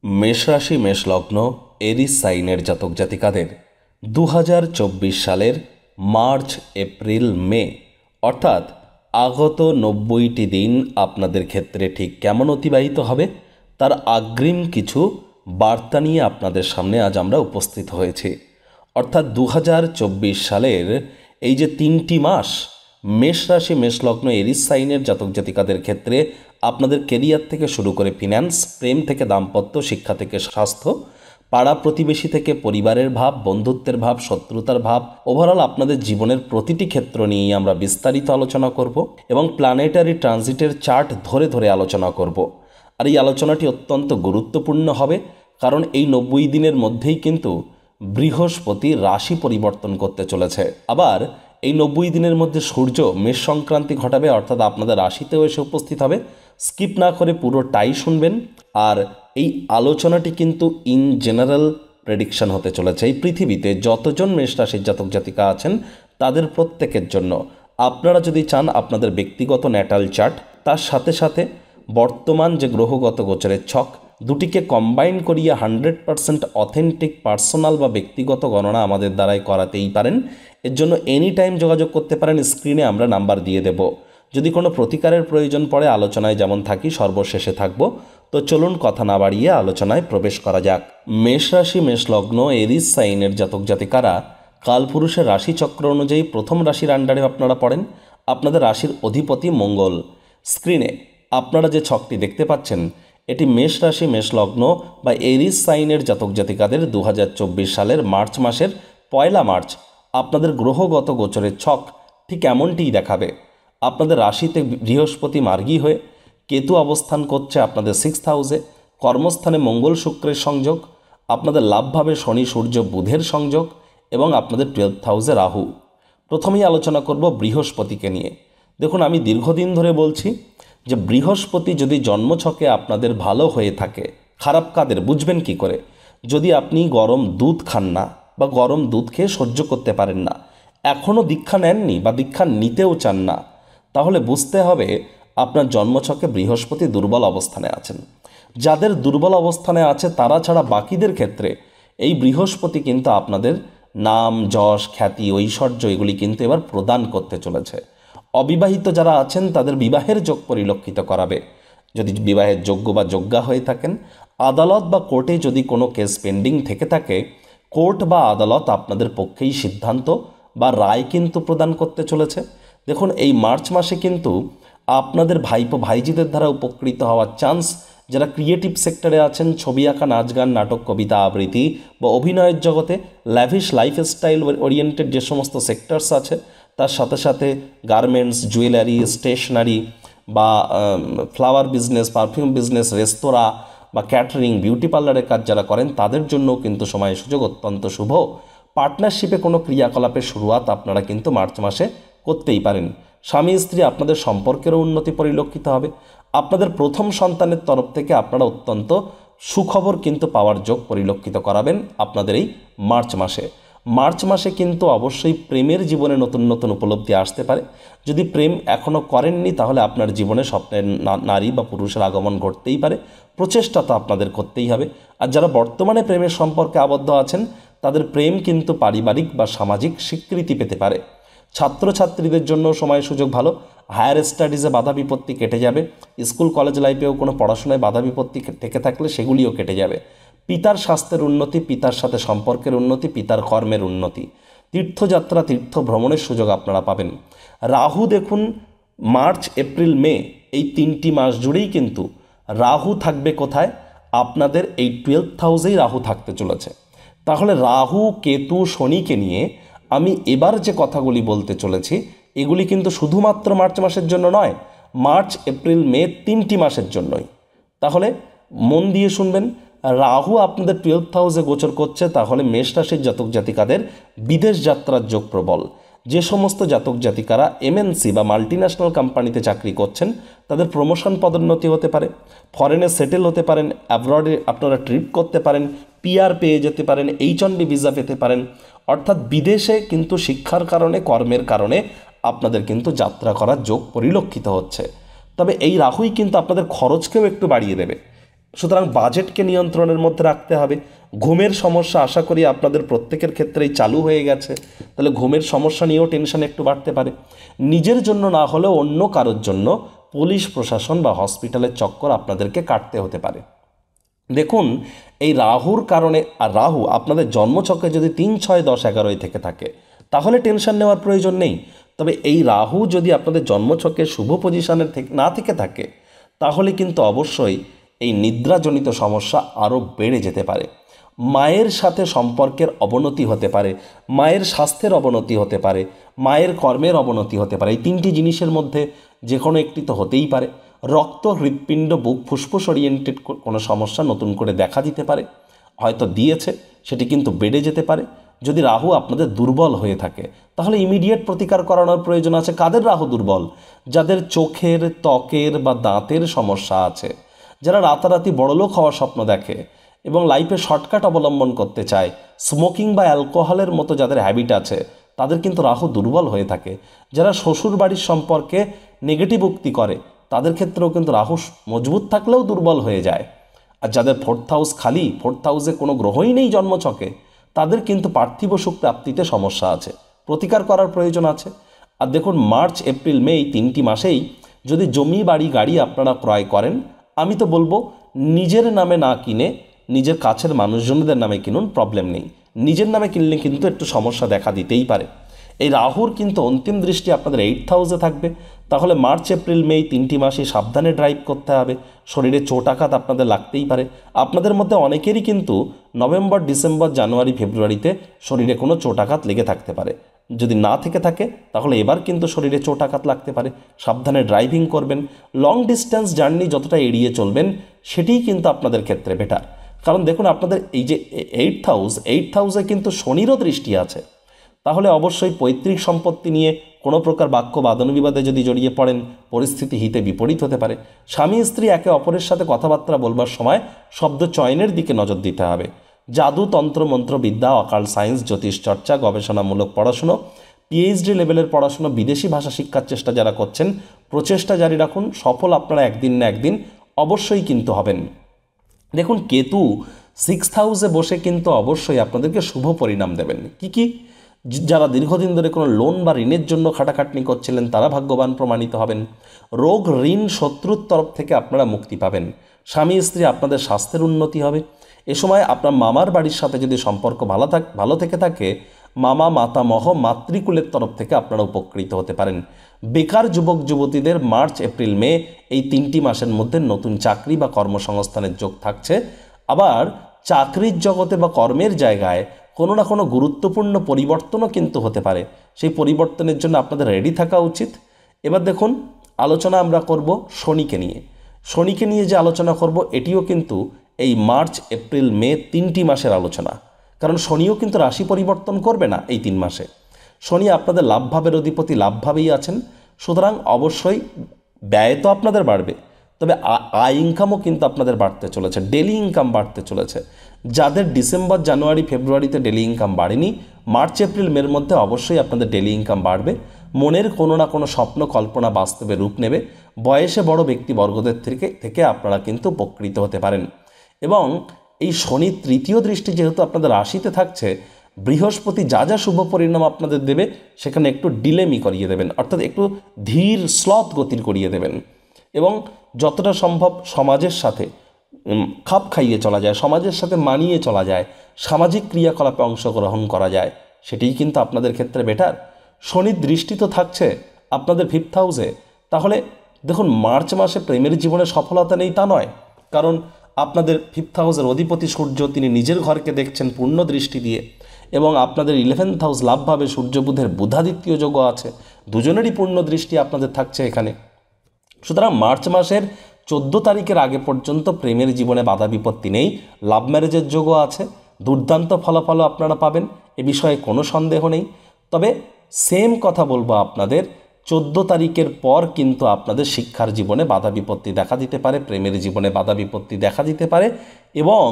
मेष राशि मेष लग्न एरिस साइनेर जातक जातिकादेर 2024 सालेर मार्च एप्रिल मे अर्थात आगत 90टी दिन आपनादेर क्षेत्रे ठीक केमन अतिबाहित हबे तार अग्रिम किछु बार्ता निये आपनादेर सामने आज आमरा उपस्थित हयेछि। अर्थात 2024 सालेर এই যে 3টি মাস মেষ রাশি মেষ লগ্ন এরিস সাইনের জাতক জাতিকাদের ক্ষেত্রে আপনাদের ক্যারিয়ার থেকে শুরু করে ফিন্যান্স, প্রেম থেকে দাম্পত্য, শিক্ষা থেকে স্বাস্থ্য, পাড়া প্রতিবেশী থেকে পরিবারের ভাব, বন্ধুত্বের ভাব, শত্রুতার ভাব, ওভারঅল আপনাদের জীবনের প্রতিটি ক্ষেত্র নিয়ে আমরা বিস্তারিত আলোচনা করব এবং প্ল্যানেটারি ট্রানজিটের চার্ট ধরে ধরে আলোচনা করব। আর এই আলোচনাটি অত্যন্ত গুরুত্বপূর্ণ হবে কারণ এই 90 দিনের মধ্যেই কিন্তু বৃহস্পতি রাশি পরিবর্তন করতে চলেছে। আবার এই 90 দিনের মধ্যে সূর্য মেষ সংক্রান্তি ঘটাবে অর্থাৎ আপনাদের রাশিতেও এসে উপস্থিত হবে। স্কিপ না করে পুরোটাই শুনবেন। আর এই আলোচনাটি কিন্তু ইন জেনারেল প্রেডিকশন হতে চলেছে। এই পৃথিবীতে যতজন মেষ রাশির জাতক জাতিকা আছেন তাদের প্রত্যেকের জন্য আপনারা যদি চান আপনাদের ব্যক্তিগত ন্যাটাল চার্ট তার সাথে সাথে বর্তমান যে গ্রহগত গোচরের ছক দুটিকে কম্বাইন করিয়ে 100% অথেন্টিক পার্সোনাল বা ব্যক্তিগত গণনা আমাদের দ্বারাই করাতেই পারেন। এর জন্য এনি টাইম যোগাযোগ করতে পারেন, স্ক্রিনে আমরা নাম্বার দিয়ে দেব। যদি কোনো প্রতিকারের প্রয়োজন পড়ে আলোচনায় যেমন থাকি সর্বশেষে থাকব। তো চলুন কথা না বাড়িয়ে আলোচনায় প্রবেশ করা যাক। মেষ রাশি মেষ লগ্ন এরিস সাইনের জাতক জাতিকারা কালপুরুষের রাশিচক্র অনুযায়ী প্রথম রাশির আন্ডারে আপনারা পড়েন। আপনাদের রাশির অধিপতি মঙ্গল। স্ক্রিনে আপনারা যে ছকটি দেখতে পাচ্ছেন এটি মেষ রাশি মেষ লগ্ন বা এরিস সাইনের জাতক জাতিকাদের 2024 সালের মার্চ মাসের 1 মার্চ আপনাদের গ্রহগত গোচরের ছক ঠিক এমনটিই দেখাবে। আপনাদের রাশিতে বৃহস্পতি মার্গী হয়ে কেতু অবস্থান করছে আপনাদের 6th হাউসে, কর্মস্থানে মঙ্গল শুক্রের সংযোগ, আপনাদের লাভভাবে শনি সূর্য বুধের সংযোগ এবং আপনাদের 12th হাউসে রাহু। প্রথমেই আলোচনা করব বৃহস্পতিকে নিয়ে। দেখুন, আমি দীর্ঘদিন ধরে বলছি যে বৃহস্পতি যদি জন্মছকে আপনাদের ভালো হয়ে থাকে, খারাপ কাদের বুঝবেন কি করে? যদি আপনি গরম দুধ খান না বা গরম দুধ খেয়ে সহ্য করতে পারেন না, এখনও দীক্ষা নেননি বা দীক্ষা নিতেও চান না, তাহলে বুঝতে হবে আপনার জন্মছকে বৃহস্পতি দুর্বল অবস্থানে আছেন। যাদের দুর্বল অবস্থানে আছে তারা ছাড়া বাকিদের ক্ষেত্রে এই বৃহস্পতি কিন্তু আপনাদের নাম, যশ, খ্যাতি, ঐশ্বর্য এগুলি কিন্তু এবার প্রদান করতে চলেছে। অবিবাহিত যারা আছেন তাদের বিবাহের যোগ পরিলক্ষিত করাবে। যদি বিবাহের যোগ্য বা যোগ্যা হয়ে থাকেন, আদালত বা কোর্টে যদি কোনো কেস পেন্ডিং থেকে থাকে, কোর্ট বা আদালত আপনাদের পক্ষেই সিদ্ধান্ত বা রায় কিন্তু প্রদান করতে চলেছে। দেখুন, এই মার্চ মাসে কিন্তু আপনাদের ভাইপো ভাইজিদের দ্বারা উপকৃত হওয়ার চান্স, যারা ক্রিয়েটিভ সেক্টরে আছেন, ছবি আঁকা, নাচ গান, নাটক, কবিতা আবৃত্তি বা অভিনয়ের জগতে ল্যাভিশ লাইফস্টাইল ওরিয়েন্টেড যে সমস্ত সেক্টরস আছে, তার সাথে সাথে গার্মেন্টস, জুয়েলারি, স্টেশনারি বা ফ্লাওয়ার বিজনেস, পারফিউম বিজনেস, রেস্তোরাঁ বা ক্যাটারিং, বিউটি পার্লারের কাজ যারা করেন তাদের জন্যও কিন্তু সময় সুযোগ অত্যন্ত শুভ। পার্টনারশিপে কোনো ক্রিয়াকলাপের শুরুয়াত আপনারা কিন্তু মার্চ মাসে করতেই পারেন। স্বামী স্ত্রী আপনাদের সম্পর্কেরও উন্নতি পরিলক্ষিত হবে। আপনাদের প্রথম সন্তানের তরফ থেকে আপনারা অত্যন্ত সুখবর কিন্তু পাওয়ার যোগ পরিলক্ষিত করাবেন আপনাদের এই মার্চ মাসে। মার্চ মাসে কিন্তু অবশ্যই প্রেমের জীবনে নতুন নতুন উপলব্ধি আসতে পারে। যদি প্রেম এখনও করেননি তাহলে আপনার জীবনে স্বপ্নের নারী বা পুরুষের আগমন ঘটতেই পারে। প্রচেষ্টা তো আপনাদের করতেই হবে। আর যারা বর্তমানে প্রেমের সম্পর্কে আবদ্ধ আছেন তাদের প্রেম কিন্তু পারিবারিক বা সামাজিক স্বীকৃতি পেতে পারে। ছাত্রছাত্রীদের জন্য সময় সুযোগ ভালো। হায়ার স্টাডিজে বাধা বিপত্তি কেটে যাবে। স্কুল কলেজ লাইফেও কোনো পড়াশোনায় বাধা বিপত্তি থেকে থাকলে সেগুলিও কেটে যাবে। পিতার স্বাস্থ্যের উন্নতি, পিতার সাথে সম্পর্কের উন্নতি, পিতার কর্মের উন্নতি, তীর্থযাত্রা, তীর্থ ভ্রমণের সুযোগ আপনারা পাবেন। রাহু দেখুন মার্চ এপ্রিল মে এই 3টি মাস জুড়েই কিন্তু রাহু থাকবে কোথায়? আপনাদের এই 12th হাউসেই রাহু থাকতে চলেছে। তাহলে রাহু, কেতু, শনিকে নিয়ে আমি এবার যে কথাগুলি বলতে চলেছি এগুলি কিন্তু শুধুমাত্র মার্চ মাসের জন্য নয়, মার্চ এপ্রিল মে 3টি মাসের জন্যই। তাহলে মন দিয়ে শুনবেন। রাহু আপনাদের 12th হাউসে গোচর করছে, তাহলে মেষ রাশির জাতক জাতিকাদের বিদেশ যাত্রার যোগ প্রবল। যে সমস্ত জাতক জাতিকারা এমএনসি বা মাল্টিন্যাশনাল কোম্পানিতে চাকরি করছেন তাদের প্রমোশন পদোন্নতি হতে পারে, ফরেনে সেটেল হতে পারেন, অ্যাব্রডে আপনারা ট্রিপ করতে পারেন, পিআর পেয়ে যেতে পারেন, H1B ভিসা পেতে পারেন। অর্থাৎ বিদেশে কিন্তু শিক্ষার কারণে, কর্মের কারণে আপনাদের কিন্তু যাত্রা করার যোগ পরিলক্ষিত হচ্ছে। তবে এই রাহুই কিন্তু আপনাদের খরচকেও একটু বাড়িয়ে দেবে। সুতরাং বাজেটকে নিয়ন্ত্রণের মধ্যে রাখতে হবে। ঘুমের সমস্যা আশা করি আপনাদের প্রত্যেকের ক্ষেত্রেই চালু হয়ে গেছে, তাহলে ঘুমের সমস্যা নিয়েও টেনশন একটু বাড়তে পারে। নিজের জন্য না হলেও অন্য কারোর জন্য পুলিশ প্রশাসন বা হসপিটালের চক্কর আপনাদেরকে কাটতে হতে পারে। দেখুন, এই রাহুর কারণে, আর রাহু আপনাদের জন্মছকে যদি 3, 6, 10, 11 থেকে থাকে তাহলে টেনশন নেওয়ার প্রয়োজন নেই। তবে এই রাহু যদি আপনাদের জন্মছকে শুভ পজিশনের না থেকে থাকে তাহলে কিন্তু অবশ্যই এই নিদ্রাজনিত সমস্যা আরও বেড়ে যেতে পারে। মায়ের সাথে সম্পর্কের অবনতি হতে পারে, মায়ের স্বাস্থ্যের অবনতি হতে পারে, মায়ের কর্মের অবনতি হতে পারে। এই 3টি জিনিসের মধ্যে যে কোনো একটি তো হতেই পারে। রক্ত, হৃৎপিণ্ড, বুক, ফুসফুস ওরিয়েন্টেড কোনো সমস্যা নতুন করে দেখা দিতে পারে, হয়তো দিয়েছে, সেটি কিন্তু বেড়ে যেতে পারে। যদি রাহু আপনাদের দুর্বল হয়ে থাকে তাহলে ইমিডিয়েট প্রতিকার করানোর প্রয়োজন আছে। কাদের রাহু দুর্বল? যাদের চোখের, ত্বকের বা দাঁতের সমস্যা আছে, যারা রাতারাতি বড়লোক হওয়ার স্বপ্ন দেখে এবং লাইফে শর্টকাট অবলম্বন করতে চায়, স্মোকিং বা অ্যালকোহলের মতো যাদের হ্যাবিট আছে তাদের কিন্তু রাহু দুর্বল হয়ে থাকে। যারা শ্বশুর বাড়ির সম্পর্কে নেগেটিভ উক্তি করে তাদের ক্ষেত্রেও কিন্তু রাহু মজবুত থাকলেও দুর্বল হয়ে যায়। আর যাদের 4th হাউস খালি, 4th হাউসে কোনো গ্রহই নেই জন্মছকে, তাদের কিন্তু পার্থিব সুখ প্রাপ্তিতে সমস্যা আছে, প্রতিকার করার প্রয়োজন আছে। আর দেখুন, মার্চ, এপ্রিল, মে এই 3টি মাসেই যদি জমি, বাড়ি, গাড়ি আপনারা ক্রয় করেন, আমি তো বলবো নিজের নামে না কিনে নিজের কাছের মানুষজনদের নামে কিনুন, প্রবলেম নেই। নিজের নামে কিনলে কিন্তু একটু সমস্যা দেখা দিতেই পারে। এই রাহুর কিন্তু অন্তিম দৃষ্টি আপনাদের 8th হাউসে থাকবে, তাহলে মার্চ, এপ্রিল, মে 3টি মাসে সাবধানে ড্রাইভ করতে হবে। শরীরে চোট আঘাত আপনাদের লাগতেই পারে। আপনাদের মধ্যে অনেকেরই কিন্তু নভেম্বর, ডিসেম্বর, জানুয়ারি, ফেব্রুয়ারিতে শরীরে কোনো চোট আঘাত লেগে থাকতে পারে। যদি না থেকে থাকে তাহলে এবার কিন্তু শরীরে চোট আঘাত লাগতে পারে। সাবধানে ড্রাইভিং করবেন। লং ডিস্টেন্স জার্নি যতটা এড়িয়ে চলবেন সেটিই কিন্তু আপনাদের ক্ষেত্রে বেটার। কারণ দেখুন, আপনাদের এই যে 8th হাউসে কিন্তু শনিরও দৃষ্টি আছে, তাহলে অবশ্যই পৈতৃক সম্পত্তি নিয়ে কোনো প্রকার বাক্য বাদনবিবাদে যদি জড়িয়ে পড়েন পরিস্থিতি হিতে বিপরীত হতে পারে। স্বামী স্ত্রী একে অপরের সাথে কথাবার্তা বলবার সময় শব্দ চয়নের দিকে নজর দিতে হবে। জাদু, তন্ত্র, মন্ত্র বিদ্যা, অকাল্ট সায়েন্স, জ্যোতিষ চর্চা, গবেষণামূলক পড়াশুনো, পিএইচডি লেভেলের পড়াশুনো, বিদেশি ভাষা শিক্ষার চেষ্টা যারা করছেন, প্রচেষ্টা জারি রাখুন। সফল আপনারা একদিন না একদিন অবশ্যই কিন্তু হবেন। দেখুন, কেতু 6th হাউসে বসে কিন্তু অবশ্যই আপনাদেরকে শুভ পরিণাম দেবেন। কি যারা দীর্ঘদিন ধরে কোনো লোন বা ঋণের জন্য খাটাখাটনি করছিলেন তারা ভাগ্যবান প্রমাণিত হবেন। রোগ, ঋণ, শত্রুর তরফ থেকে আপনারা মুক্তি পাবেন। স্বামী স্ত্রী আপনাদের স্বাস্থ্যের উন্নতি হবে। এ সময় আপনার মামার বাড়ির সাথে যদি সম্পর্ক ভালো থেকে থাকে, মামা, মাতামহ, মাতৃকুলের তরফ থেকে আপনারা উপকৃত হতে পারেন। বেকার যুবক যুবতীদের মার্চ, এপ্রিল, মে এই 3টি মাসের মধ্যে নতুন চাকরি বা কর্মসংস্থানের যোগ থাকছে। আবার চাকরির জগতে বা কর্মের জায়গায় কোনো না কোনো গুরুত্বপূর্ণ পরিবর্তনও কিন্তু হতে পারে। সেই পরিবর্তনের জন্য আপনাদের রেডি থাকা উচিত। এবার দেখুন, আলোচনা আমরা করব শনিকে নিয়ে। শনিকে নিয়ে যে আলোচনা করব এটিও কিন্তু এই মার্চ, এপ্রিল, মে 3টি মাসের আলোচনা। কারণ শনিও কিন্তু রাশি পরিবর্তন করবে না এই 3 মাসে। শনি আপনাদের লাভভাবের অধিপতি, লাভভাবেই আছেন। সুতরাং অবশ্যই ব্যয় তো আপনাদের বাড়বে, তবে আয় ইনকামও কিন্তু আপনাদের বাড়তে চলেছে, ডেলি ইনকাম বাড়তে চলেছে। যাদের ডিসেম্বর, জানুয়ারি, ফেব্রুয়ারিতে ডেলি ইনকাম বাড়েনি, মার্চ, এপ্রিল, মের মধ্যে অবশ্যই আপনাদের ডেলি ইনকাম বাড়বে। মনের কোনো না কোনো স্বপ্ন, কল্পনা বাস্তবে রূপ নেবে। বয়সে বড় ব্যক্তিবর্গদের থেকে আপনারা কিন্তু উপকৃত হতে পারেন। এবং এই শনির 3য় দৃষ্টি যেহেতু আপনাদের রাশিতে থাকছে, বৃহস্পতি যা যা শুভ পরিণাম আপনাদের দেবে সেখানে একটু ডিলেমি করিয়ে দেবেন, অর্থাৎ একটু ধীর স্লথ গতির করিয়ে দেবেন। এবং যতটা সম্ভব সমাজের সাথে খাপ খাইয়ে চলা যায়, সমাজের সাথে মানিয়ে চলা যায়, সামাজিক ক্রিয়াকলাপে অংশগ্রহণ করা যায়, সেটিই কিন্তু আপনাদের ক্ষেত্রে বেটার। শনির দৃষ্টি তো থাকছে আপনাদের 5th হাউসে। তাহলে দেখুন, মার্চ মাসে প্রেমের জীবনে সফলতা নেই তা নয়, কারণ আপনাদের 5th হাউসের অধিপতি সূর্য, তিনি নিজের ঘরকে দেখছেন পূর্ণ দৃষ্টি দিয়ে। এবং আপনাদের 11th হাউস লাভভাবে সূর্য বুধের বুধাদিত্য যোগও আছে, দুজনেরই পূর্ণ দৃষ্টি আপনাদের থাকছে এখানে। সুতরাং মার্চ মাসের 14 তারিখের আগে পর্যন্ত প্রেমের জীবনে বাধা বিপত্তি নেই, লাভ ম্যারেজের যোগও আছে, দুর্দান্ত ফলাফলও আপনারা পাবেন, এ বিষয়ে কোনো সন্দেহ নেই। তবে সেম কথা বলবো আপনাদের, 14 তারিখের পর কিন্তু আপনাদের শিক্ষার জীবনে বাধা বিপত্তি দেখা দিতে পারে, প্রেমের জীবনে বাধা বিপত্তি দেখা দিতে পারে, এবং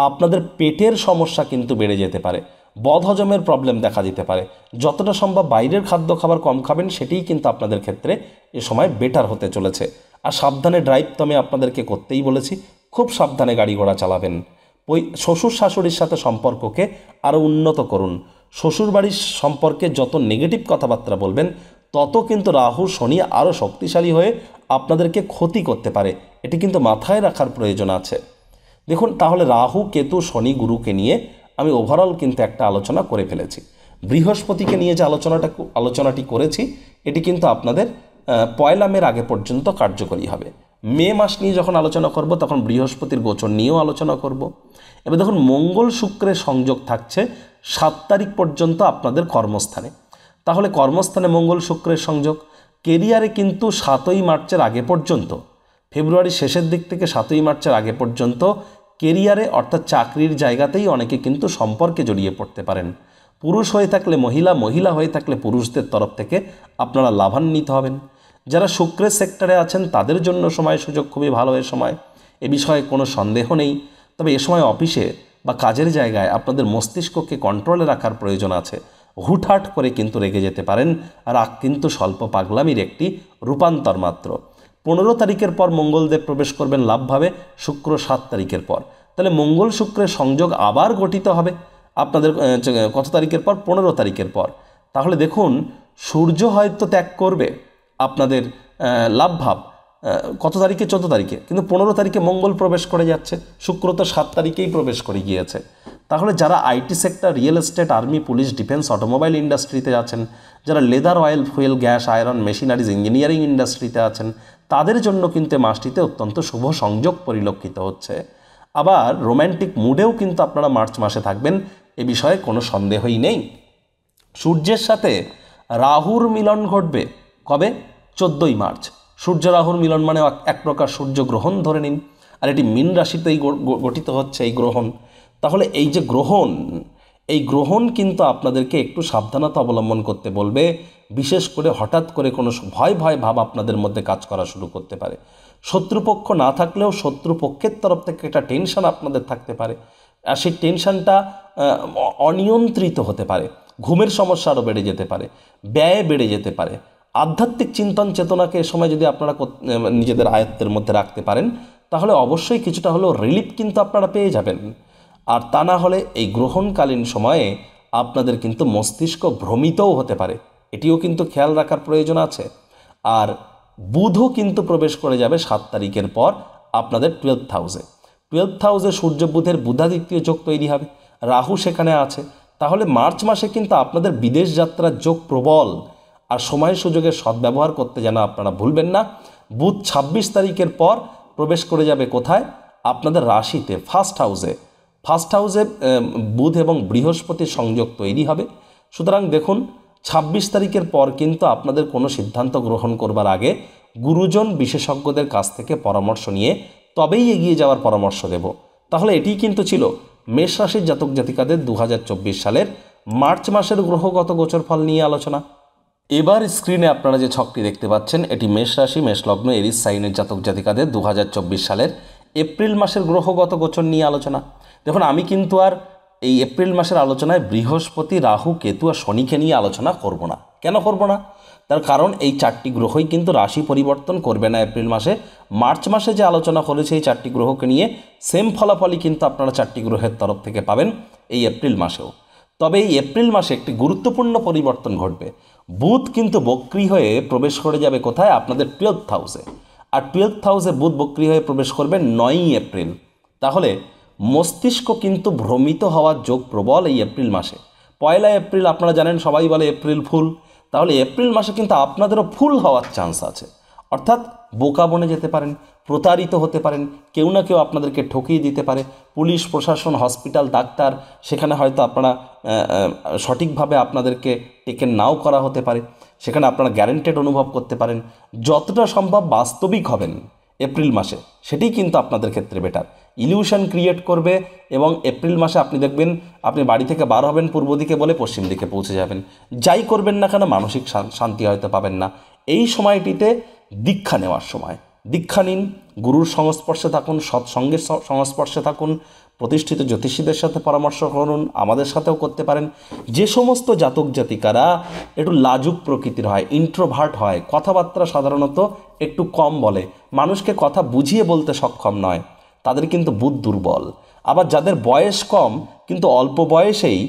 আপনাদের পেটের সমস্যা কিন্তু বেড়ে যেতে পারে, বদহজমের প্রবলেম দেখা দিতে পারে। যতটা সম্ভব বাইরের খাদ্য খাবার কম খাবেন, সেটিই কিন্তু আপনাদের ক্ষেত্রে এ সময় বেটার হতে চলেছে। আর সাবধানে ড্রাইভ তো আমি আপনাদেরকে করতেই বলেছি, খুব সাবধানে গাড়ি ঘোড়া চালাবেন। শ্বশুর শাশুড়ির সাথে সম্পর্ককে আরও উন্নত করুন। শ্বশুরবাড়ির সম্পর্কে যত নেগেটিভ কথাবার্তা বলবেন তত কিন্তু রাহু শনি আরও শক্তিশালী হয়ে আপনাদেরকে ক্ষতি করতে পারে, এটি কিন্তু মাথায় রাখার প্রয়োজন আছে। দেখুন, তাহলে রাহু কেতু শনি গুরুকে নিয়ে আমি ওভারঅল কিন্তু একটা আলোচনা করে ফেলেছি। বৃহস্পতিকে নিয়ে যে আলোচনাটি করেছি এটি কিন্তু আপনাদের 1 মের আগে পর্যন্ত কার্যকরী হবে। মে মাস নিয়ে যখন আলোচনা করব তখন বৃহস্পতির গোচর নিয়েও আলোচনা করব। এবার দেখুন, মঙ্গল শুক্রের সংযোগ থাকছে 7 তারিখ পর্যন্ত আপনাদের কর্মস্থানে। তাহলে কর্মস্থানে মঙ্গল শুক্রের সংযোগ, কেরিয়ারে কিন্তু 7ই মার্চের আগে পর্যন্ত, ফেব্রুয়ারির শেষের দিক থেকে 7ই মার্চের আগে পর্যন্ত কেরিয়ারে অর্থাৎ চাকরির জায়গাতেই অনেকে কিন্তু সম্পর্কে জড়িয়ে পড়তে পারেন। পুরুষ হয়ে থাকলে মহিলা, মহিলা হয়ে থাকলে পুরুষদের তরফ থেকে আপনারা লাভান্বিত হবেন। যারা শুক্রের সেক্টরে আছেন তাদের জন্য সময় সুযোগ খুবই ভালো এ সময়, এ বিষয়ে কোনো সন্দেহ নেই। তবে এ সময় অফিসে বা কাজের জায়গায় আপনাদের মস্তিষ্ককে কন্ট্রোলে রাখার প্রয়োজন আছে। হুটহাট করে কিন্তু রেগে যেতে পারেন, রাগ কিন্তু স্বল্প পাগলামির একটি রূপান্তর মাত্র। 15 তারিখের পর মঙ্গলদেব প্রবেশ করবেন লাভভাবে, শুক্র 7 তারিখের পর। তাহলে মঙ্গল শুক্রের সংযোগ আবার গঠিত হবে আপনাদের কত তারিখের পর? 15 তারিখের পর। তাহলে দেখুন, সূর্য হয়তো ত্যাগ করবে আপনাদের লাভভাব কত তারিখে? 14 তারিখে, কিন্তু 15 তারিখে মঙ্গল প্রবেশ করে যাচ্ছে, শুক্র তো 7 তারিখেই প্রবেশ করে গিয়েছে। তাহলে যারা IT sector, real estate, army, police, defence, automobile ইন্ডাস্ট্রিতে আছেন, যারা leather, oil, fuel, gas, iron, machineries, engineering ইন্ডাস্ট্রিতে আছেন, তাদের জন্য কিন্তু মাসটিতে অত্যন্ত শুভ সংযোগ পরিলক্ষিত হচ্ছে। আবার রোম্যান্টিক মুডেও কিন্তু আপনারা মার্চ মাসে থাকবেন, এ বিষয়ে কোনো সন্দেহই নেই। সূর্যের সাথে রাহুর মিলন ঘটবে কবে? 14ই মার্চ। সূর্য রাহুর মিলন মানে এক প্রকার সূর্যগ্রহণ ধরে নিন, আর এটি মীন রাশিতেই গঠিত হচ্ছে এই গ্রহণ। তাহলে এই যে গ্রহণ, এই গ্রহণ কিন্তু আপনাদেরকে একটু সাবধানতা অবলম্বন করতে বলবে। বিশেষ করে হঠাৎ করে কোনো ভয় ভয় ভাব আপনাদের মধ্যে কাজ করা শুরু করতে পারে। শত্রুপক্ষ না থাকলেও শত্রুপক্ষের তরফ থেকে একটা টেনশন আপনাদের থাকতে পারে, আর সেই টেনশনটা অনিয়ন্ত্রিত হতে পারে। ঘুমের সমস্যা আরও বেড়ে যেতে পারে, ব্যয় বেড়ে যেতে পারে। আধ্যাত্মিক চিন্তন চেতনাকে এ সময় যদি আপনারা নিজেদের আয়ত্তের মধ্যে রাখতে পারেন তাহলে অবশ্যই কিছুটা হলেও রিলিফ কিন্তু আপনারা পেয়ে যাবেন। আর তা না হলে এই গ্রহণকালীন সময়ে আপনাদের কিন্তু মস্তিষ্ক ভ্রমিতও হতে পারে, এটিও কিন্তু খেয়াল রাখার প্রয়োজন আছে। আর বুধও কিন্তু প্রবেশ করে যাবে 7 তারিখের পর আপনাদের 12th হাউসে। 12th হাউসে সূর্য বুধের বুধাদিত্য যোগ তৈরি হবে, রাহু সেখানে আছে। তাহলে মার্চ মাসে কিন্তু আপনাদের বিদেশ যাত্রার যোগ প্রবল, আর সময় সুযোগের সদ্ব্যবহার করতে যেন আপনারা ভুলবেন না। বুধ 26 তারিখের পর প্রবেশ করে যাবে কোথায়? আপনাদের রাশিতে, ফার্স্ট হাউসে। ফার্স্ট হাউসে বুধ এবং বৃহস্পতির সংযোগ তৈরি হবে। সুতরাং দেখুন, 26 তারিখের পর কিন্তু আপনাদের কোনো সিদ্ধান্ত গ্রহণ করবার আগে গুরুজন বিশেষজ্ঞদের কাছ থেকে পরামর্শ নিয়ে তবেই এগিয়ে যাওয়ার পরামর্শ দেব। তাহলে এটিই কিন্তু ছিল মেষ রাশির জাতক জাতিকাদের 2024 সালের মার্চ মাসের গ্রহগত গোচর ফল নিয়ে আলোচনা। এবার স্ক্রিনে আপনারা যে ছকটি দেখতে পাচ্ছেন এটি মেষ রাশি, মেষ লগ্ন, এরিস সাইনের জাতক জাতিকাদের 2024 সালের এপ্রিল মাসের গ্রহগত গোচর নিয়ে আলোচনা। দেখুন, আমি কিন্তু আর এই এপ্রিল মাসের আলোচনায় বৃহস্পতি, রাহু, কেতু আর শনিকে নিয়ে আলোচনা করব না। কেন করব না? তার কারণ এই 4টি গ্রহই কিন্তু রাশি পরিবর্তন করবে না এপ্রিল মাসে। মার্চ মাসে যে আলোচনা করেছে এই 4টি গ্রহকে নিয়ে সেম ফলাফলই কিন্তু আপনারা 4টি গ্রহের তরফ থেকে পাবেন এই এপ্রিল মাসেও। তবে এই এপ্রিল মাসে একটি গুরুত্বপূর্ণ পরিবর্তন ঘটবে। বুধ কিন্তু বক্রী হয়ে প্রবেশ করে যাবে কোথায়? আপনাদের 12th হাউসে। আর 12th হাউসে বুধ বক্রী হয়ে প্রবেশ করবে 9ই এপ্রিল। তাহলে মস্তিষ্ক কিন্তু ভ্রমিত হওয়ার যোগ প্রবল এই এপ্রিল মাসে। 1 এপ্রিল আপনারা জানেন, সবাই বলে এপ্রিল ফুল। তাহলে এপ্রিল মাসে কিন্তু আপনাদেরও ফুল হওয়ার চান্স আছে, অর্থাৎ বোকা বনে যেতে পারেন, প্রতারিত হতে পারেন, কেউ না কেউ আপনাদেরকে ঠকিয়ে দিতে পারে। পুলিশ প্রশাসন, হসপিটাল, ডাক্তার, সেখানে হয়তো আপনারা সঠিকভাবে আপনাদেরকে টেকেন নাও করা হতে পারে, সেখানে আপনারা গ্যারেন্টেড অনুভব করতে পারেন। যতটা সম্ভব বাস্তবিক হবেন এপ্রিল মাসে, সেটাই কিন্তু আপনাদের ক্ষেত্রে বেটার। ইলিউশন ক্রিয়েট করবে এবং এপ্রিল মাসে আপনি দেখবেন আপনি বাড়ি থেকে বার হবেন পূর্ব দিকে বলে পশ্চিম দিকে পৌঁছে যাবেন। যাই করবেন না কেন মানসিক শান্তি হয়তো পাবেন না। এই সময়টিতে দীক্ষা নেওয়ার সময়, দীক্ষা নিন, গুরুর সংস্পর্শে থাকুন, সৎসঙ্গের সংস্পর্শে থাকুন, প্রতিষ্ঠিত জ্যোতিষীদের সাথে পরামর্শ করুন, আমাদের সাথেও করতে পারেন। যে সমস্ত জাতক জাতিকারা একটু লাজুক প্রকৃতির হয়, ইন্ট্রোভার্ট হয়, কথাবার্তা সাধারণত একটু কম বলে, মানুষকে কথা বুঝিয়ে বলতে সক্ষম নয়, তাদের কিন্তু বুধ দুর্বল। আবার যাদের বয়স কম কিন্তু অল্প বয়সেই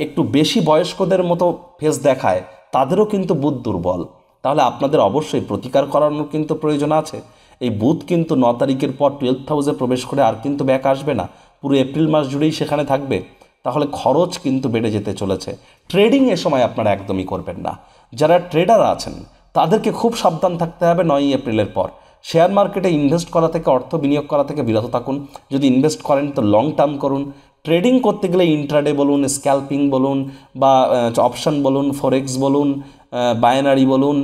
একটু বেশি বয়স্কদের মতো ফেস দেখায়, তাদেরও কিন্তু বুধ দুর্বল। তাহলে আপনাদের অবশ্যই প্রতিকার করানোর কিন্তু প্রয়োজন আছে। এই বুধ কিন্তু 9 তারিখের পর 12th হাউসে প্রবেশ করে আর কিন্তু ব্যাক আসবে না, পুরো এপ্রিল মাস জুড়েই সেখানে থাকবে। তাহলে খরচ কিন্তু বেড়ে যেতে চলেছে। ট্রেডিং এ সময় আপনারা একদমই করবেন না। যারা ট্রেডার আছেন তাদেরকে খুব সাবধান থাকতে হবে 9ই এপ্রিলের পর। শেয়ার মার্কেটে ইনভেস্ট করা থেকে, অর্থ বিনিয়োগ করা থেকে বিরত থাকুন। যদি ইনভেস্ট করেন তো লং টার্ম করুন। ট্রেডিং করতে গেলে ইন্ট্রাডে বলুন, স্ক্যাল্পিং বলুন, বা অপশন বলুন, ফরেক্স বলুন, বাইনারি বলুন,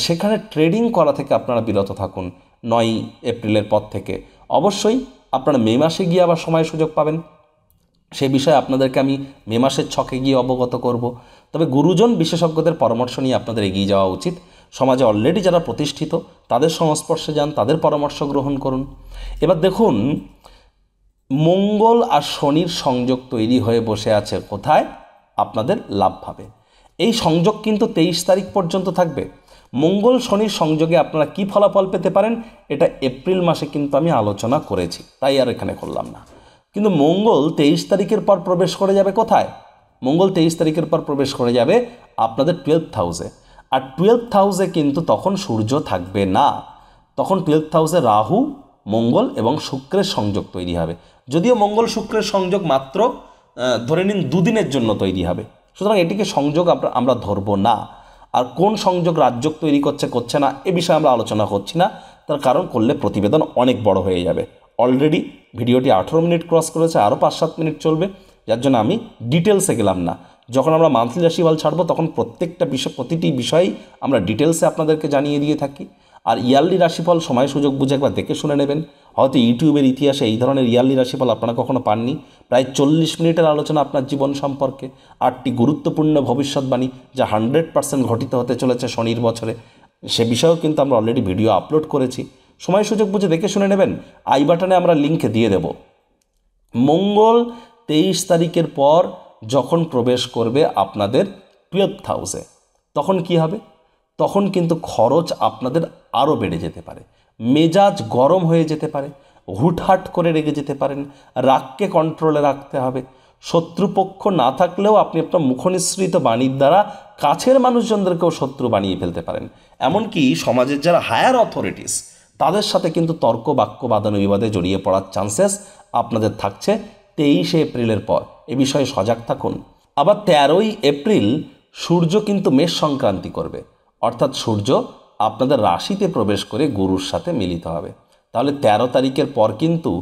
সেখানে ট্রেডিং করা থেকে আপনারা বিরত থাকুন 9ই এপ্রিলের পর থেকে। অবশ্যই আপনারা মে মাসে গিয়ে আবার সময় সুযোগ পাবেন, সে বিষয়ে আপনাদেরকে আমি মে মাসের ছকে গিয়ে অবগত করব। তবে গুরুজন বিশেষজ্ঞদের পরামর্শ নিয়ে আপনাদের এগিয়ে যাওয়া উচিত। সমাজে অলরেডি যারা প্রতিষ্ঠিত তাদের সংস্পর্শে যান, তাদের পরামর্শ গ্রহণ করুন। এবার দেখুন, মঙ্গল আর শনির সংযোগ তৈরি হয়ে বসে আছে কোথায়? আপনাদের লাভভাবে। এই সংযোগ কিন্তু 23 তারিখ পর্যন্ত থাকবে। মঙ্গল শনির সংযোগে আপনারা কি ফলাফল পেতে পারেন এটা এপ্রিল মাসে কিন্তু আমি আলোচনা করেছি, তাই আর এখানে করলাম না। কিন্তু মঙ্গল 23 তারিখের পর প্রবেশ করে যাবে কোথায়? মঙ্গল 23 তারিখের পর প্রবেশ করে যাবে আপনাদের 12th হাউসে। আর 12th হাউসে কিন্তু তখন সূর্য থাকবে না, তখন 12th হাউসে রাহু, মঙ্গল এবং শুক্রের সংযোগ তৈরি হবে। যদিও মঙ্গল শুক্রের সংযোগ মাত্র ধরে নিন 2 দিনের জন্য তৈরি হবে, সুতরাং এটিকে সংযোগ আমরা ধরবো না। আর কোন সংযোগ রাজযোগ তৈরি করছে না এ বিষয়ে আমরা আলোচনা করছি না, তার কারণ করলে প্রতিবেদন অনেক বড় হয়ে যাবে। অলরেডি ভিডিওটি 18 মিনিট ক্রস করেছে, আরও 5-7 মিনিট চলবে, যার জন্য আমি ডিটেলসে গেলাম না। যখন আমরা মান্থলি রাশিফল ছাড়বো তখন প্রতিটি বিষয়ই আমরা ডিটেলসে আপনাদেরকে জানিয়ে দিয়ে থাকি। আর ইয়ারলি রাশিফল সময় সুযোগ বুঝে একবার দেখে শুনে নেবেন। হয়তো ইউটিউবের ইতিহাসে এই ধরনের ইয়ারলি রাশিফল আপনারা কখনো পাননি। প্রায় 40 মিনিটের আলোচনা আপনার জীবন সম্পর্কে, 8টি গুরুত্বপূর্ণ ভবিষ্যৎবাণী যা 100% ঘটিত হতে চলেছে শনির বছরে, সে বিষয়েও কিন্তু আমরা অলরেডি ভিডিও আপলোড করেছি। সময় সুযোগ বুঝে দেখে শুনে নেবেন। আই বাটনে আমরা লিঙ্ক দিয়ে দেব। মঙ্গল 23 তারিখের পর যখন প্রবেশ করবে আপনাদের 12th হাউসে, তখন কি হবে? তখন কিন্তু খরচ আপনাদের আরও বেড়ে যেতে পারে, মেজাজ গরম হয়ে যেতে পারে, হুটহাট করে রেগে যেতে পারেন, রাগকে কন্ট্রোলে রাখতে হবে। শত্রুপক্ষ না থাকলেও আপনি আপনার মুখনিসৃত বাণীর দ্বারা কাছের মানুষজনদেরকেও শত্রু বানিয়ে ফেলতে পারেন। এমনকি সমাজের যারা হায়ার অথরিটিস তাদের সাথে কিন্তু তর্ক বাক্য বাদানুবিবাদে জড়িয়ে পড়ার চান্সেস আপনাদের থাকছে 23 এপ্রিলের পর। এ বিষয়ে সজাগ থাকুন। আবার 13ই এপ্রিল সূর্য কিন্তু মেষ সংক্রান্তি করবে, অর্থাৎ সূর্য আপনাদের রাশিতে প্রবেশ করে গুরুর সাথে মিলিত হবে। তাহলে 13 তারিখের পর কিন্তু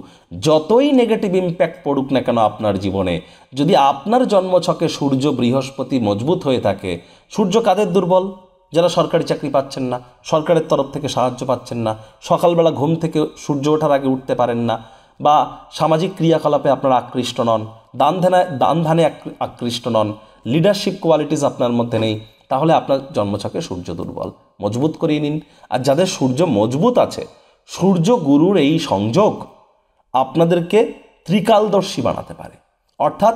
যতই নেগেটিভ ইম্প্যাক্ট পড়ুক না কেন আপনার জীবনে, যদি আপনার জন্মছকে সূর্য বৃহস্পতি মজবুত হয়ে থাকে, সূর্য কাদের দুর্বল? যারা সরকারি চাকরি পাচ্ছেন না, সরকারের তরফ থেকে সাহায্য পাচ্ছেন না, সকালবেলা ঘুম থেকে সূর্য ওঠার আগে উঠতে পারেন না, বা সামাজিক ক্রিয়াকলাপে আপনারা আকৃষ্ট নন, দান ধ্যানে আকৃষ্ট নন, লিডারশিপ কোয়ালিটিস আপনার মধ্যে নেই, তাহলে আপনার জন্মছকে সূর্য দুর্বল। মজবুত করিয়ে নিন। আর যাদের সূর্য মজবুত আছে, সূর্য গুরুর এই সংযোগ আপনাদেরকে ত্রিকালদর্শী বানাতে পারে, অর্থাৎ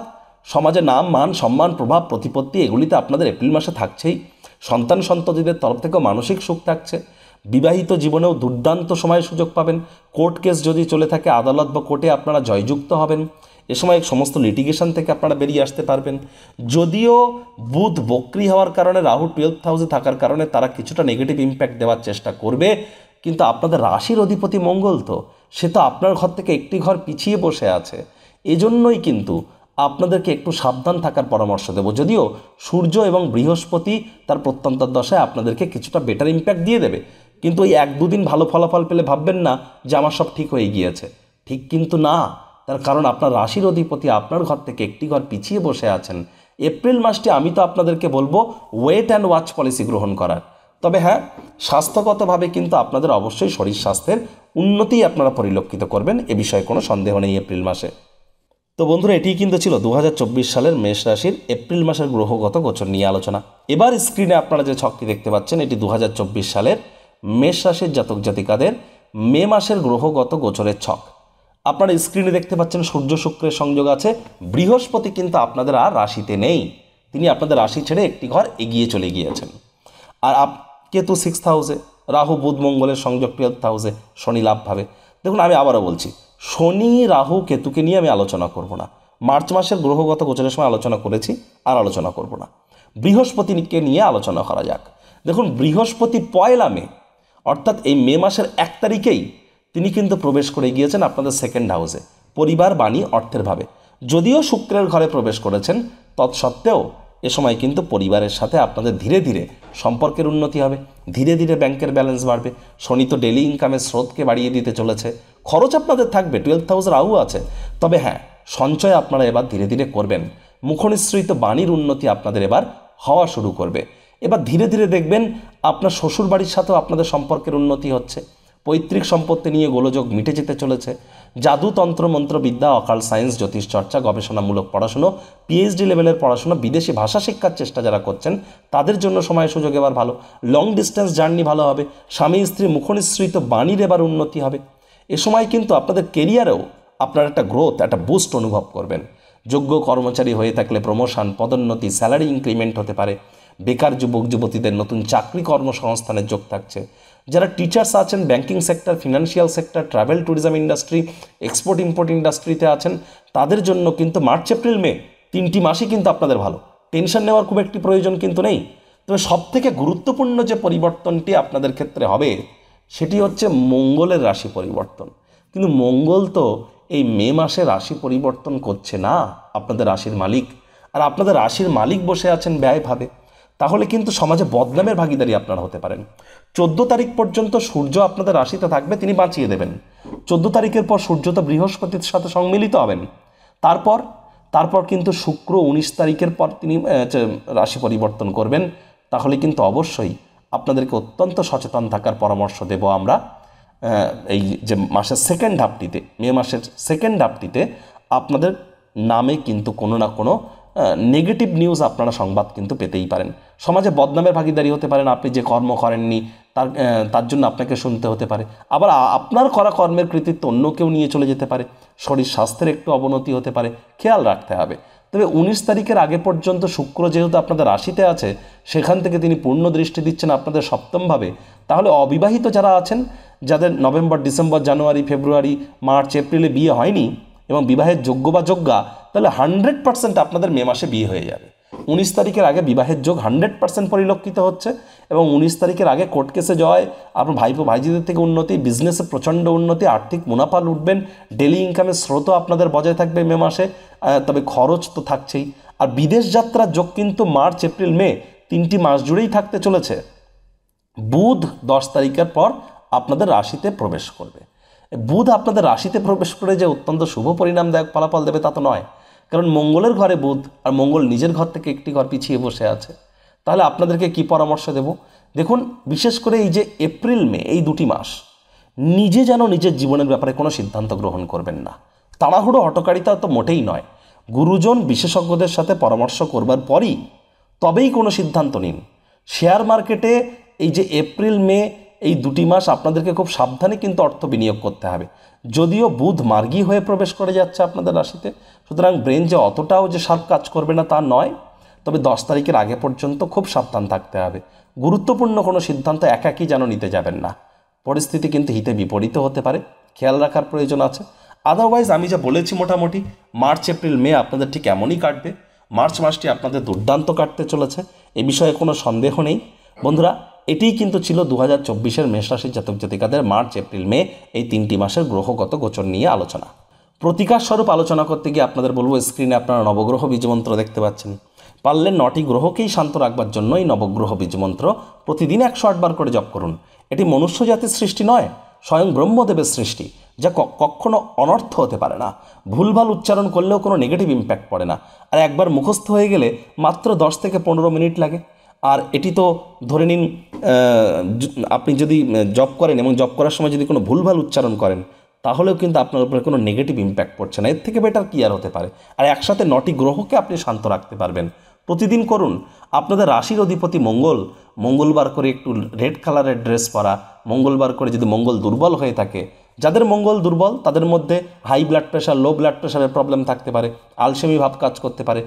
সমাজে নাম, মান, সম্মান, প্রভাব, প্রতিপত্তি এগুলিতে আপনাদের এপ্রিল মাসে থাকছেই। সন্তান সন্ততিদের তরফ থেকেও মানসিক সুখ থাকছে। বিবাহিত জীবনেও দুর্দান্ত সময় সুযোগ পাবেন। কোর্ট কেস যদি চলে থাকে আদালত বা কোর্টে আপনারা জয়যুক্ত হবেন। এ সময় সমস্ত লিটিগেশন থেকে আপনারা বেরিয়ে আসতে পারবেন। যদিও বুধ বক্রি হওয়ার কারণে, রাহু 12th হাউসে থাকার কারণে তারা কিছুটা নেগেটিভ ইম্প্যাক্ট দেওয়ার চেষ্টা করবে, কিন্তু আপনাদের রাশির অধিপতি মঙ্গল তো, সে তো আপনার ঘর থেকে একটি ঘর পিছিয়ে বসে আছে। এজন্যই কিন্তু আপনাদেরকে একটু সাবধান থাকার পরামর্শ দেব। যদিও সূর্য এবং বৃহস্পতি তার প্রত্যন্তর দশায় আপনাদেরকে কিছুটা বেটার ইম্প্যাক্ট দিয়ে দেবে, কিন্তু ওই 1-2 দিন ভালো ফলাফল পেলে ভাববেন না যে আমার সব ঠিক হয়ে গিয়েছে। ঠিক কিন্তু না, তার কারণ আপনার রাশির অধিপতি আপনার ঘর থেকে একটি ঘর পিছিয়ে বসে আছেন। এপ্রিল মাসটি আমি তো আপনাদেরকে বলবো ওয়েট অ্যান্ড ওয়াচ পলিসি গ্রহণ করার। তবে হ্যাঁ, স্বাস্থ্যগতভাবে কিন্তু আপনাদের অবশ্যই শরীর স্বাস্থ্যের উন্নতি আপনারা পরিলক্ষিত করবেন, এ বিষয়ে কোনো সন্দেহ নেই এপ্রিল মাসে। তো বন্ধুরা, এটিই কিন্তু ছিল 2024 সালের মেষ রাশির এপ্রিল মাসের গ্রহগত গোচর নিয়ে আলোচনা। এবার স্ক্রিনে আপনারা যে ছকটি দেখতে পাচ্ছেন, এটি 2024 সালের মেষ রাশির জাতক জাতিকাদের মে মাসের গ্রহগত গোচরের ছক। আপনারা স্ক্রিনে দেখতে পাচ্ছেন সূর্য শুক্রের সংযোগ আছে। বৃহস্পতি কিন্তু আপনাদের আর রাশিতে নেই, তিনি আপনাদের রাশি ছেড়ে একটি ঘর এগিয়ে চলে গিয়েছেন। আর কেতু 6th হাউসে, রাহু বুধ মঙ্গলের সংযোগ 12th হাউসে, শনি লাভ ভাবে। দেখুন, আমি আবারও বলছি, শনি রাহু কেতুকে নিয়ে আমি আলোচনা করব না। মার্চ মাসের গ্রহগত গোচরের সময় আলোচনা করেছি, আর আলোচনা করব না। বৃহস্পতিকে নিয়ে আলোচনা করা যাক। দেখুন, বৃহস্পতি 1 মে অর্থাৎ এই মে মাসের 1 তারিখেই তিনি কিন্তু প্রবেশ করে গিয়েছেন আপনাদের সেকেন্ড হাউসে, পরিবার, বাণী, অর্থের ভাবে। যদিও শুক্রের ঘরে প্রবেশ করেছেন, তৎসত্ত্বেও এ সময় কিন্তু পরিবারের সাথে আপনাদের ধীরে ধীরে সম্পর্কের উন্নতি হবে, ধীরে ধীরে ব্যাংকের ব্যালেন্স বাড়বে। শনি তো ডেলি ইনকামের স্রোতকে বাড়িয়ে দিতে চলেছে। খরচ আপনাদের থাকবে, 12th হাউস রাহু আছে, তবে হ্যাঁ, সঞ্চয় আপনারা এবার ধীরে ধীরে করবেন। মুখনিসৃত বাণীর উন্নতি আপনাদের এবার হওয়া শুরু করবে। এবার ধীরে ধীরে দেখবেন আপনার শ্বশুরবাড়ির সাথেও আপনাদের সম্পর্কের উন্নতি হচ্ছে। পৈতৃক সম্পত্তি নিয়ে গোলযোগ মিটে যেতে চলেছে। জাদু, তন্ত্র, মন্ত্রবিদ্যা, অকাল সায়েন্স, জ্যোতিষ চর্চা, গবেষণামূলক পড়াশুনো, পিএইচডি লেভেলের পড়াশুনো, বিদেশি ভাষা শিক্ষার চেষ্টা যারা করছেন তাদের জন্য সময় সুযোগ এবার ভালো। লং ডিস্টেন্স জার্নি ভালো হবে। স্বামী স্ত্রী মুখনিসৃত বাণীর এবার উন্নতি হবে। এ সময় কিন্তু আপনাদের কেরিয়ারেও আপনার একটা গ্রোথ, একটা বুস্ট অনুভব করবেন। যোগ্য কর্মচারী হয়ে থাকলে প্রমোশন, পদোন্নতি, স্যালারি ইনক্রিমেন্ট হতে পারে। বেকার যুবক যুবতীদের নতুন চাকরি কর্মসংস্থানের যোগ থাকছে। যারা টিচার্স আছেন, banking sector, financial sector, travel tourism industry, export import ইন্ডাস্ট্রিতে আছেন, তাদের জন্য কিন্তু মার্চ এপ্রিল মে 3টি মাসই কিন্তু আপনাদের ভালো। টেনশন নেওয়ার খুব একটি প্রয়োজন কিন্তু নেই। তবে সবথেকে গুরুত্বপূর্ণ যে পরিবর্তনটি আপনাদের ক্ষেত্রে হবে সেটি হচ্ছে মঙ্গলের রাশি পরিবর্তন। কিন্তু মঙ্গল তো এই মে মাসে রাশি পরিবর্তন করছে না, আপনাদের রাশির মালিক। আর আপনাদের রাশির মালিক বসে আছেন ব্যয়ভাবে। তাহলে কিন্তু সমাজে বদনামের ভাগীদারি আপনারা হতে পারেন। 14 তারিখ পর্যন্ত সূর্য আপনাদের রাশিতে থাকবে, তিনি বাঁচিয়ে দেবেন। 14 তারিখের পর সূর্য তো বৃহস্পতির সাথে সম্মিলিত হবেন। তারপর কিন্তু শুক্র 19 তারিখের পর তিনি রাশি পরিবর্তন করবেন। তাহলে কিন্তু অবশ্যই আপনাদেরকে অত্যন্ত সচেতন থাকার পরামর্শ দেব আমরা। এই যে মাসের সেকেন্ড হাফটিতে, মে মাসের সেকেন্ড হাফটিতে আপনাদের নামে কিন্তু কোনো না কোনো নেগেটিভ নিউজ আপনারা সংবাদ কিন্তু পেতেই পারেন। সমাজে বদনামের ভাগীদারি হতে পারেন। আপনি যে কর্ম করেননি তার জন্য আপনাকে শুনতে হতে পারে। আবার আপনার করা কর্মের কৃতিত্ব অন্য কেউ নিয়ে চলে যেতে পারে। শরীর স্বাস্থ্যের একটু অবনতি হতে পারে, খেয়াল রাখতে হবে। তবে 19 তারিখের আগে পর্যন্ত শুক্র যেহেতু আপনাদের রাশিতে আছে, সেখান থেকে তিনি পূর্ণ দৃষ্টি দিচ্ছেন আপনাদের সপ্তমভাবে। তাহলে অবিবাহিত যারা আছেন, যাদের নভেম্বর, ডিসেম্বর, জানুয়ারি, ফেব্রুয়ারি, মার্চ, এপ্রিলে বিয়ে হয়নি এবং বিবাহের যোগ্য বা যোগ্যা, তাহলে 100% আপনাদের মে মাসে বিয়ে হয়ে যাবে। 19 তারিখের আগে বিবাহের যোগ 100% পরিলক্ষিত হচ্ছে। এবং 19 তারিখের আগে কোর্ট কেসে জয়, আপনার ভাইপো ভাইজিদের থেকে উন্নতি, বিজনেসে প্রচণ্ড উন্নতি, আর্থিক মুনাফা লুটবেন, ডেলি ইনকামের স্রোতও আপনাদের বজায় থাকবে মে মাসে। তবে খরচ তো থাকছেই। আর বিদেশ যাত্রার যোগ কিন্তু মার্চ, এপ্রিল, মে 3টি মাস জুড়েই থাকতে চলেছে। বুধ 10 তারিখের পর আপনাদের রাশিতে প্রবেশ করবে। বুধ আপনাদের রাশিতে প্রবেশ করে যে অত্যন্ত শুভ পরিণামদায়ক ফলাফল দেবে তা তো নয়, কারণ মঙ্গলের ঘরে বুধ, আর মঙ্গল নিজের ঘর থেকে একটি ঘর পিছিয়ে বসে আছে। তাহলে আপনাদেরকে কি পরামর্শ দেব? দেখুন, বিশেষ করে এই যে এপ্রিল মে, এই 2টি মাস নিজে যেন নিজের জীবনের ব্যাপারে কোনো সিদ্ধান্ত গ্রহণ করবেন না। তাড়াহুড়ো হটকারিতা তো মোটেই নয়। গুরুজন বিশেষজ্ঞদের সাথে পরামর্শ করবার পরই তবেই কোনো সিদ্ধান্ত নিন। শেয়ার মার্কেটে এই যে এপ্রিল মে, এই 2টি মাস আপনাদেরকে খুব সাবধানে কিন্তু অর্থ বিনিয়োগ করতে হবে। যদিও বুধ মার্গী হয়ে প্রবেশ করে যাচ্ছে আপনাদের রাশিতে, সুতরাং ব্রেন যে অতটাও যে শার্প কাজ করবে না তা নয়। তবে 10 তারিখের আগে পর্যন্ত খুব সাবধান থাকতে হবে। গুরুত্বপূর্ণ কোনো সিদ্ধান্ত একাকী যেন নিতে যাবেন না। পরিস্থিতি কিন্তু হিতে বিপরীত হতে পারে, খেয়াল রাখার প্রয়োজন আছে। আদারওয়াইজ আমি যা বলেছি মোটামুটি মার্চ, এপ্রিল, মে আপনাদের ঠিক এমনই কাটবে। মার্চ মাসটি আপনাদের দুর্দান্ত কাটতে চলেছে, এ বিষয়ে কোনো সন্দেহ নেই। বন্ধুরা, এটিই কিন্তু ছিল 2024-এর মেষ রাশির জাতক জাতিকাদের মার্চ, এপ্রিল, মে এই 3টি মাসের গ্রহগত গোচর নিয়ে আলোচনা। প্রতিকার স্বরূপ আলোচনা করতে গিয়ে আপনাদের বলবো, স্ক্রিনে আপনারা নবগ্রহ বীজমন্ত্র দেখতে পাচ্ছেন। পারলে 9টি গ্রহকেই শান্ত রাখবার জন্য এই নবগ্রহ বীজমন্ত্র প্রতিদিন 108 বার করে জপ করুন। এটি মনুষ্য জাতির সৃষ্টি নয়, স্বয়ং ব্রহ্মদেবের সৃষ্টি, যা কখনো অনর্থ হতে পারে না। ভুলভাল উচ্চারণ করলেও কোনো নেগেটিভ ইম্প্যাক্ট পড়ে না। আর একবার মুখস্থ হয়ে গেলে মাত্র 10 থেকে 15 মিনিট লাগে। আর এটি তো ধরে নিন, আপনি যদি জব করেন এবং জব করার সময় যদি কোনো ভুলভাল উচ্চারণ করেন, তাহলেও কিন্তু আপনার উপরে কোনো নেগেটিভ ইম্প্যাক্ট পড়ছে না। এর থেকে বেটার কি আর হতে পারে। আর একসাথে 9টি গ্রহকে আপনি শান্ত রাখতে পারবেন। প্রতিদিন করুন। আপনাদের রাশির অধিপতি মঙ্গল, মঙ্গলবার করে একটু রেড কালারের ড্রেস পরা, মঙ্গলবার করে যদি মঙ্গল দুর্বল হয়ে থাকে যাদের মঙ্গল দুর্বল তাদের মধ্যে high blood pressure, low blood প্রেশারের প্রবলেম থাকতে পারে, আলসেমি ভাব কাজ করতে পারে,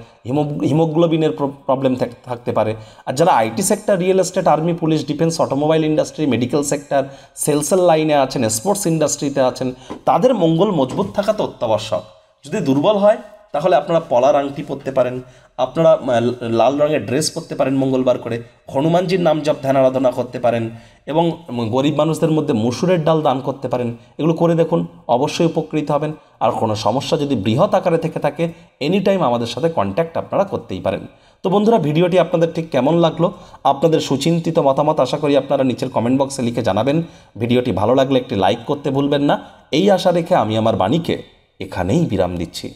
হিমোগ্লোবিনের প্রবলেম থাকতে পারে। আর যারা IT sector, real estate, army, police, defence, automobile industry, medical sector, সেলসের লাইনে আছেন, স্পোর্টস ইন্ডাস্ট্রিতে আছেন, তাদের মঙ্গল মজবুত থাকা তো অত্যাবশ্যক। যদি দুর্বল হয় তাহলে আপনারা পলার আংটি পরতে পারেন, আপনারা লাল রঙের ড্রেস পরতে পারেন মঙ্গলবার করে, হনুমানজির নাম জপ ধ্যান আরাধনা করতে পারেন এবং গরিব মানুষদের মধ্যে মুসুরের ডাল দান করতে পারেন। এগুলো করে দেখুন, অবশ্যই উপকৃত হবেন। আর কোনো সমস্যা যদি বৃহৎ আকারে থেকে থাকে এনি টাইম আমাদের সাথে কন্ট্যাক্ট আপনারা করতেই পারেন। তো বন্ধুরা, ভিডিওটি আপনাদের ঠিক কেমন লাগলো? আপনাদের সুচিন্তিত মতামত আশা করি আপনারা নিচের কমেন্ট বক্সে লিখে জানাবেন। ভিডিওটি ভালো লাগলে একটি লাইক করতে ভুলবেন না। এই আশা রেখে আমি আমার বাণীকে এখানেই বিরাম দিচ্ছি।